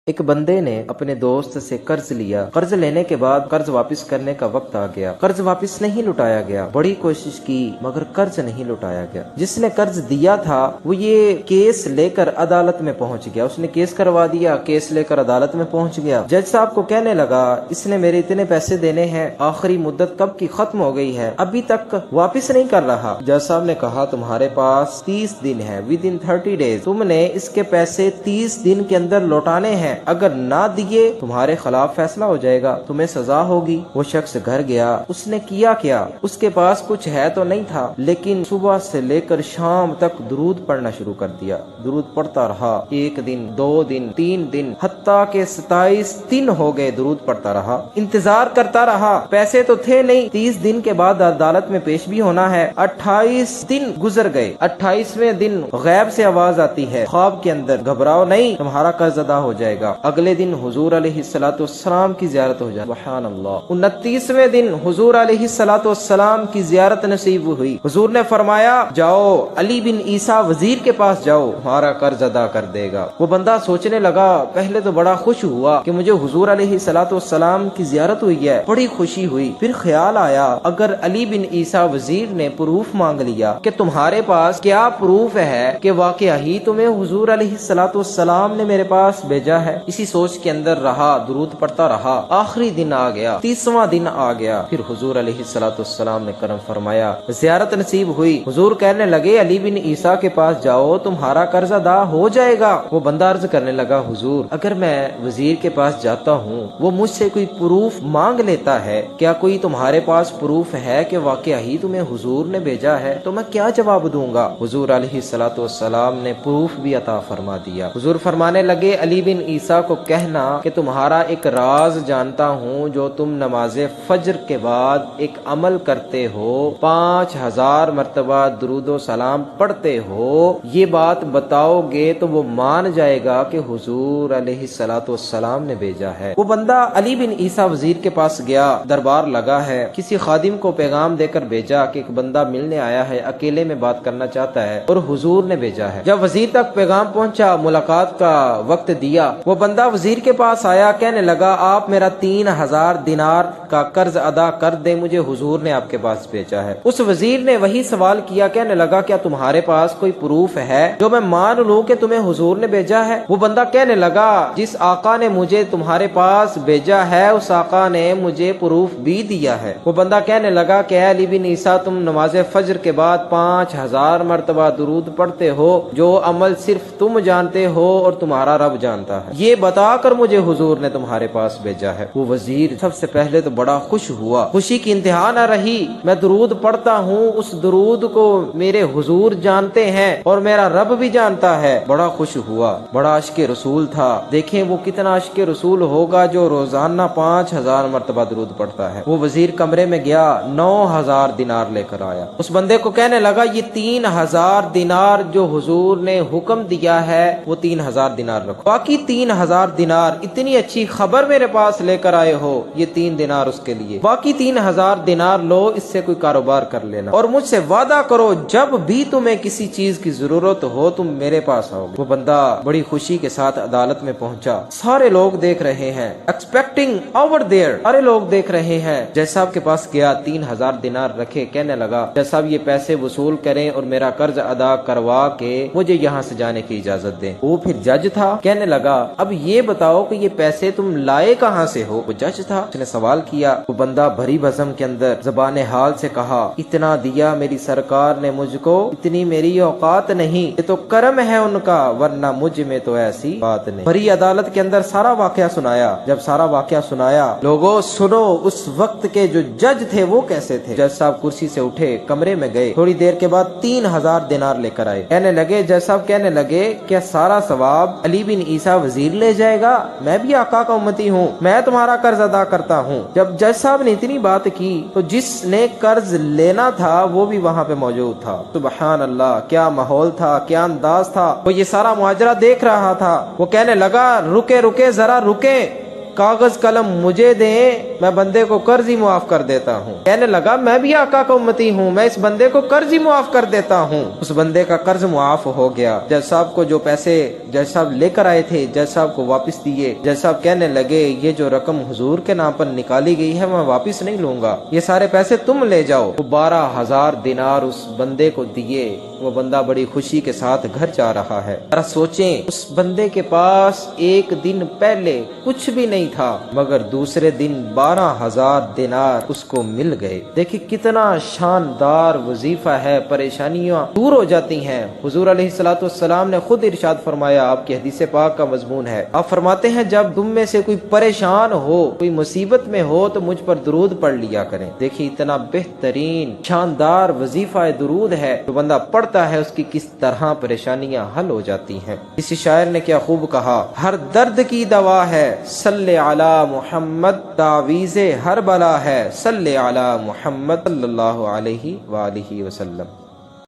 ایک بندے نے اپنے دوست سے قرض لیا۔ قرض لینے کے بعد قرض واپس کرنے کا وقت آ گیا۔ قرض واپس نہیں لوٹایا گیا۔ بڑی کوشش کی مگر قرض نہیں لوٹایا گیا۔ جس نے قرض دیا تھا وہ یہ کیس لے کر عدالت میں پہنچ گیا۔ اس نے کیس کروا دیا، کیس لے کر عدالت میں پہنچ گیا۔ جج صاحب کو کہنے لگا اس نے میرے اتنے پیسے دینے ہیں، آخری مدت کب کی ختم ہو گئی ہے، ابھی تک واپس نہیں کر رہا۔ جج صاحب نے کہا تمہارے پاس 30 دن ہے، ود ان 30 days تم نے اس کے پیسے 30 دن کے اندر لوٹانے ہیں، اگر نہ دیے تمہارے خلاف فیصلہ ہو جائے گا، تمہیں سزا ہوگی۔ وہ شخص گھر گیا، اس نے کیا اس کے پاس کچھ ہے تو نہیں تھا، لیکن صبح سے لے کر شام تک درود پڑھنا شروع کر دیا۔ درود پڑھتا رہا، 1 دن 2 دن 3 دن حتیٰ کہ 27 دن ہو گئے، درود پڑھتا رہا، انتظار کرتا رہا۔ پیسے تو تھے نہیں، 30 دن کے بعد عدالت میں پیش بھی ہونا ہے۔ 28 دن گزر گئے۔ 28ویں دن غیب سے آواز آتی ہے خواب کے اندر، گھبراؤ نہیں، تمہارا قرض ادا ہو جائے گا۔ اگلے دن حضور علیہ السلام کی زیارت ہو جائے، سبحان اللہ۔ 29ویں دن حضور علیہ السلام کی زیارت نصیب ہوئی۔ حضور نے فرمایا جاؤ علی بن عیسیٰ وزیر کے پاس جاؤ، تمہارا قرض ادا کر دے گا۔ وہ بندہ سوچنے لگا، پہلے تو بڑا خوش ہوا کہ مجھے حضور علیہ السلام کی زیارت ہوئی ہے، بڑی خوشی ہوئی۔ پھر خیال آیا اگر علی بن عیسیٰ وزیر نے پروف مانگ لیا کہ تمہارے پاس کیا پروف ہے کہ واقعہ ہی تمہیں حضور علیہ السلام نے میرے پاس بھیجا ہے، اسی سوچ کے اندر رہا، درود پڑھتا رہا۔ آخری دن آ گیا، 30واں دن آ گیا، پھر حضور علیہ السلام نے کرم فرمایا، زیارت نصیب ہوئی۔ حضور کہنے لگے علی بن عیسیٰ کے پاس جاؤ، تمہارا قرض ادا ہو جائے گا۔ وہ بندہ عرض کرنے لگا حضور اگر میں وزیر کے پاس جاتا ہوں، وہ مجھ سے کوئی پروف مانگ لیتا ہے، کیا کوئی تمہارے پاس پروف ہے کہ واقعہ ہی تمہیں حضور نے بھیجا ہے، تو میں کیا جواب دوں گا؟ حضور علیہ السلام نے پروف بھی عطا فرما دیا۔ حضور فرمانے لگے علی بن عیسیٰ کو کہنا کہ تمہارا ایک راز جانتا ہوں، جو تم نماز فجر کے بعد ایک عمل کرتے ہو، 5000 مرتبہ درود و سلام پڑھتے ہو، یہ بات بتاؤ گے تو وہ مان جائے گا کہ حضور علیہ السلام نے بھیجا ہے۔ وہ بندہ علی بن عیسیٰ وزیر کے پاس گیا، دربار لگا ہے، کسی خادم کو پیغام دے کر بھیجا کہ ایک بندہ ملنے آیا ہے، اکیلے میں بات کرنا چاہتا ہے اور حضور نے بھیجا ہے۔ جب وزیر تک پیغام پہنچا، ملاقات کا وقت دیا، وہ بندہ وزیر کے پاس آیا، کہنے لگا آپ میرا 3000 دینار کا قرض ادا کر دیں، مجھے حضور نے آپ کے پاس بھیجا ہے۔ اس وزیر نے وہی سوال کیا، کہنے لگا کیا تمہارے پاس کوئی پروف ہے جو میں مان لوں کہ تمہیں حضور نے بھیجا ہے؟ وہ بندہ کہنے لگا جس آقا نے مجھے تمہارے پاس بھیجا ہے اس آقا نے مجھے پروف بھی دیا ہے۔ وہ بندہ کہنے لگا کہ اے علی بن عیسیٰ تم نماز فجر کے بعد 5000 مرتبہ درود پڑھتے ہو، جو عمل صرف تم جانتے ہو اور تمہارا رب جانتا ہے، یہ بتا کر مجھے حضور نے تمہارے پاس بھیجا ہے۔ وہ وزیر سب سے پہلے تو بڑا خوش ہوا، خوشی کی انتہا نہ رہی، میں درود پڑھتا ہوں، اس درود کو میرے حضور جانتے ہیں اور میرا رب بھی جانتا ہے، بڑا خوش ہوا۔ بڑا عاشق رسول تھا، دیکھیں وہ کتنا عاشق رسول ہوگا جو روزانہ 5000 مرتبہ درود پڑھتا ہے۔ وہ وزیر کمرے میں گیا، 9000 دینار لے کر آیا۔ اس بندے کو کہنے لگا یہ 3000 دینار جو حضور نے حکم دیا ہے وہ 3000 دینار رکھو، باقی 3000 دینار، اتنی اچھی خبر میرے پاس لے کر آئے ہو، یہ 3 دینار اس کے لیے، باقی 3000 دینار لو، اس سے کوئی کاروبار کر لینا اور مجھ سے وعدہ کرو جب بھی تمہیں کسی چیز کی ضرورت ہو تم میرے پاس آؤ گے۔ وہ بندہ بڑی خوشی کے ساتھ عدالت میں پہنچا، سارے لوگ دیکھ رہے ہیں، ایکسپیکٹنگ اوور دیئر، سارے لوگ دیکھ رہے ہیں۔ جج صاحب کے پاس گیا، 3000 دینار رکھے، کہنے لگا جج صاحب یہ پیسے وصول کریں اور میرا قرض ادا کروا کے مجھے یہاں سے جانے کی اجازت دیں۔ وہ پھر جج تھا، کہنے لگا اب یہ بتاؤ کہ یہ پیسے تم لائے کہاں سے ہو؟ وہ جج تھا، اس نے سوال کیا۔ وہ بندہ بھری بزم کے اندر زبان حال سے کہا اتنا دیا میری سرکار نے مجھ کو، اتنی میری اوقات نہیں، یہ تو کرم ہے ان کا، ورنہ مجھ میں تو ایسی بات نہیں۔ بھری عدالت کے اندر سارا واقعہ سنایا۔ جب سارا واقعہ سنایا، لوگوں سنو اس وقت کے جو جج تھے وہ کیسے تھے۔ جج صاحب کرسی سے اٹھے، کمرے میں گئے، تھوڑی دیر کے بعد 3000 دینار لے کر آئے، کہنے لگے جج صاحب کہنے لگے کیا سارا ثواب علی بن عیسیٰ وزیر لے جائے گا؟ میں بھی آقا کا امتی ہوں، میں تمہارا قرض ادا کرتا ہوں۔ جب جج صاحب نے اتنی بات کی تو جس نے قرض لینا تھا وہ بھی وہاں پہ موجود تھا۔ سبحان اللہ، کیا ماحول تھا، کیا انداز تھا۔ وہ یہ سارا معاجرہ دیکھ رہا تھا، وہ کہنے لگا رکے رکے ذرا رکے، کاغذ قلم مجھے دیں، میں بندے کو قرض ہی معاف کر دیتا ہوں۔ کہنے لگا میں بھی آقا کا امتی ہوں، میں اس بندے کو قرض ہی معاف کر دیتا ہوں۔ اس بندے کا قرض معاف ہو گیا۔ جج صاحب کو جو پیسے جج صاحب لے کر آئے تھے جج صاحب کو واپس دیے۔ جج صاحب کہنے لگے یہ جو رقم حضور کے نام پر نکالی گئی ہے میں واپس نہیں لوں گا، یہ سارے پیسے تم لے جاؤ۔ وہ 12,000 دینار اس بندے کو دیے۔ وہ بندہ بڑی خوشی کے ساتھ گھر جا رہا ہے۔ ذرا سوچیں، اس بندے کے پاس ایک دن پہلے کچھ بھی نہیں تھا، مگر دوسرے دن 12,000 دینار اس کو مل گئے۔ دیکھیں کتنا شاندار وظیفہ ہے، پریشانیاں دور ہو جاتی ہیں۔ حضور علیہ الصلوۃ والسلام نے خود ارشاد فرمایا، آپ کی حدیث پاک کا مضمون ہے، آپ فرماتے ہیں جب تم میں سے کوئی پریشان ہو، کوئی مصیبت میں ہو تو مجھ پر درود پڑھ لیا کریں۔ دیکھیں اتنا بہترین شاندار وظیفہ درود ہے، جو بندہ پڑھتا ہے اس کی کس طرح پریشانیاں حل ہو جاتی ہیں۔ کسی شاعر نے کیا خوب کہا، ہر درد کی دوا ہے صلی علی محمد، تعویذ ہر بلا ہے صلی علی محمد صلی اللہ علیہ وآلہ وسلم۔